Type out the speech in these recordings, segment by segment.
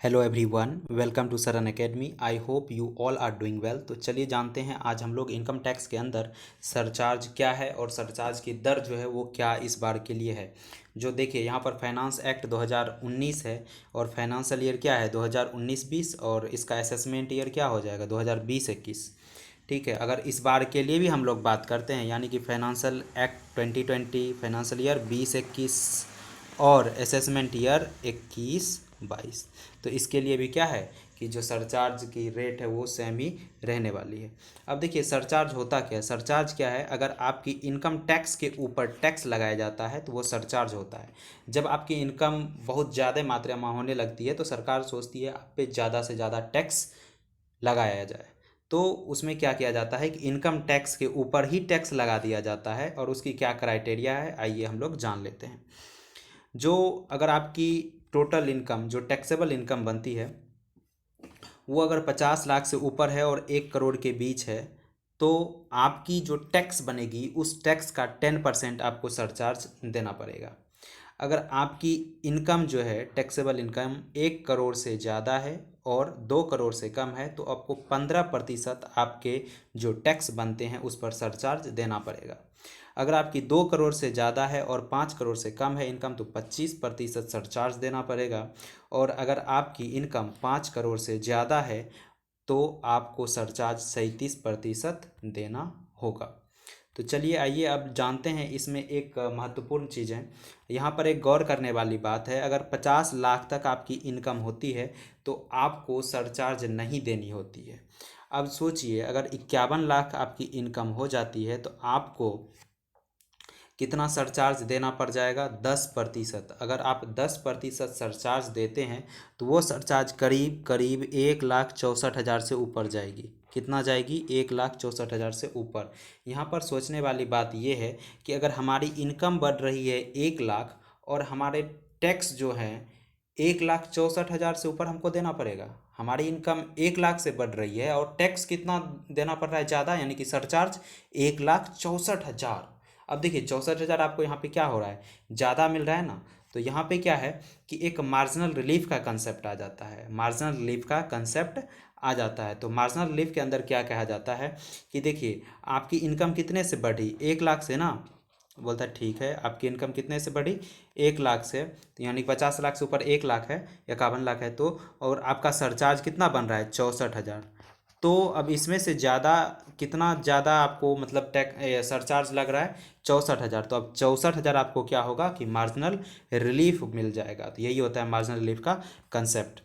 Hello everyone, welcome to Saran academy. I hope you all are doing well. तो चलिए जानते हैं आज हम लोग इनकम टैक्स के अंदर सरचार्ज क्या है और सरचार्ज की दर जो है वो क्या इस बार के लिए है। जो देखिए यहाँ पर फाइनेंस एक्ट 2019 है और फाइनेंशियल ईयर क्या है 2019-20 और इसका असेसमेंट ईयर क्या हो जाएगा 2020-21। ठीक है, अगर इस बार के लिए भी हम लोग बात करते हैं यानी कि फाइनेंशियल एक्ट 2020, फाइनेंशियल ईयर 20-21 और असेसमेंट ईयर 21-22, तो इसके लिए भी क्या है कि जो सरचार्ज की रेट है वो सेम ही रहने वाली है। अब देखिए सरचार्ज होता क्या है। सरचार्ज क्या है, अगर आपकी इनकम टैक्स के ऊपर टैक्स लगाया जाता है तो वो सरचार्ज होता है। जब आपकी इनकम बहुत ज़्यादा मात्रा में होने लगती है तो सरकार सोचती है आप पे ज़्यादा से ज़्यादा टैक्स लगाया जाए, तो उसमें क्या किया जाता है कि इनकम टैक्स के ऊपर ही टैक्स लगा दिया जाता है। और उसकी क्या क्राइटेरिया है आइए हम लोग जान लेते हैं। जो अगर आपकी टोटल इनकम जो टैक्सेबल इनकम बनती है वो अगर 50 लाख से ऊपर है और 1 करोड़ के बीच है तो आपकी जो टैक्स बनेगी उस टैक्स का 10% आपको सरचार्ज देना पड़ेगा। अगर आपकी इनकम जो है टैक्सेबल इनकम 1 करोड़ से ज़्यादा है और 2 करोड़ से कम है तो आपको 15% आपके जो टैक्स बनते हैं उस पर सरचार्ज देना पड़ेगा। अगर आपकी 2 करोड़ से ज़्यादा है और 5 करोड़ से कम है इनकम तो 25% सरचार्ज देना पड़ेगा। और अगर आपकी इनकम 5 करोड़ से ज़्यादा है तो आपको सरचार्ज 37% देना होगा। तो चलिए आइए अब जानते हैं। इसमें एक महत्वपूर्ण चीज़ है, यहाँ पर एक गौर करने वाली बात है। अगर 50 लाख तक आपकी इनकम होती है तो आपको सरचार्ज नहीं देनी होती है। अब सोचिए अगर 51 लाख आपकी इनकम हो जाती है तो आपको कितना सरचार्ज देना पड़ जाएगा 10%। अगर आप 10% सरचार्ज देते हैं तो वो सरचार्ज करीब करीब 1,64,000 से ऊपर जाएगी। कितना जाएगी 1,64,000 से ऊपर। यहाँ पर सोचने वाली बात ये है कि अगर हमारी इनकम बढ़ रही है 1 लाख और हमारे टैक्स जो है 1,64,000 से ऊपर हमको देना पड़ेगा। हमारी इनकम 1 लाख से बढ़ रही है और टैक्स कितना देना पड़ रहा है ज़्यादा, यानी कि सरचार्ज 1,64,000। अब देखिए 64,000 आपको यहाँ पे क्या हो रहा है, ज़्यादा मिल रहा है ना। तो यहाँ पे क्या है कि एक मार्जिनल रिलीफ का कंसेप्ट आ जाता है। मार्जिनल रिलीफ का कंसेप्ट आ जाता है। तो मार्जिनल रिलीफ के अंदर क्या कहा जाता है कि देखिए आपकी इनकम कितने से बढ़ी 1 लाख से ना। बोलता है ठीक है, आपकी इनकम कितने से बढ़ी 1 लाख से, तो यानी 50 लाख से ऊपर 1 लाख है, 51 लाख है तो, और आपका सरचार्ज कितना बन रहा है 64,000। तो अब इसमें से ज़्यादा कितना ज़्यादा आपको मतलब सरचार्ज लग रहा है 64,000। तो अब 64,000 आपको क्या होगा कि मार्जिनल रिलीफ मिल जाएगा। तो यही होता है मार्जिनल रिलीफ का कंसेप्ट।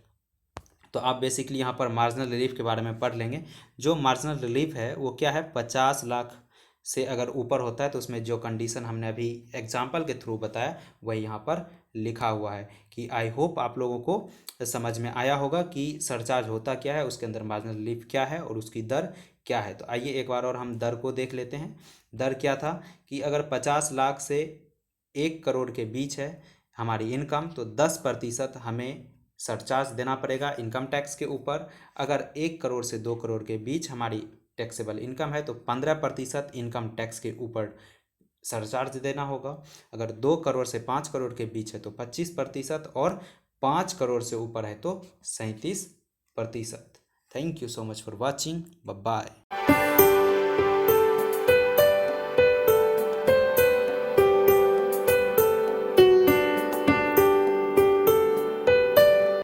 तो आप बेसिकली यहाँ पर मार्जिनल रिलीफ के बारे में पढ़ लेंगे। जो मार्जिनल रिलीफ है वो क्या है, 50 लाख से अगर ऊपर होता है तो उसमें जो कंडीशन हमने अभी एग्जाम्पल के थ्रू बताया वही यहाँ पर लिखा हुआ है। कि आई होप आप लोगों को समझ में आया होगा कि सरचार्ज होता क्या है, उसके अंदर मार्जिनल रिलीफ क्या है और उसकी दर क्या है। तो आइए एक बार और हम दर को देख लेते हैं। दर क्या था कि अगर 50 लाख से 1 करोड़ के बीच है हमारी इनकम तो 10% हमें सरचार्ज देना पड़ेगा इनकम टैक्स के ऊपर। अगर 1 करोड़ से 2 करोड़ के बीच हमारी टैक्सेबल इनकम है तो 15% इनकम टैक्स के ऊपर सरचार्ज देना होगा। अगर 2 करोड़ से 5 करोड़ के बीच है तो 25% और 5 करोड़ से ऊपर है तो 37%। Thank you so much for watching. Bye.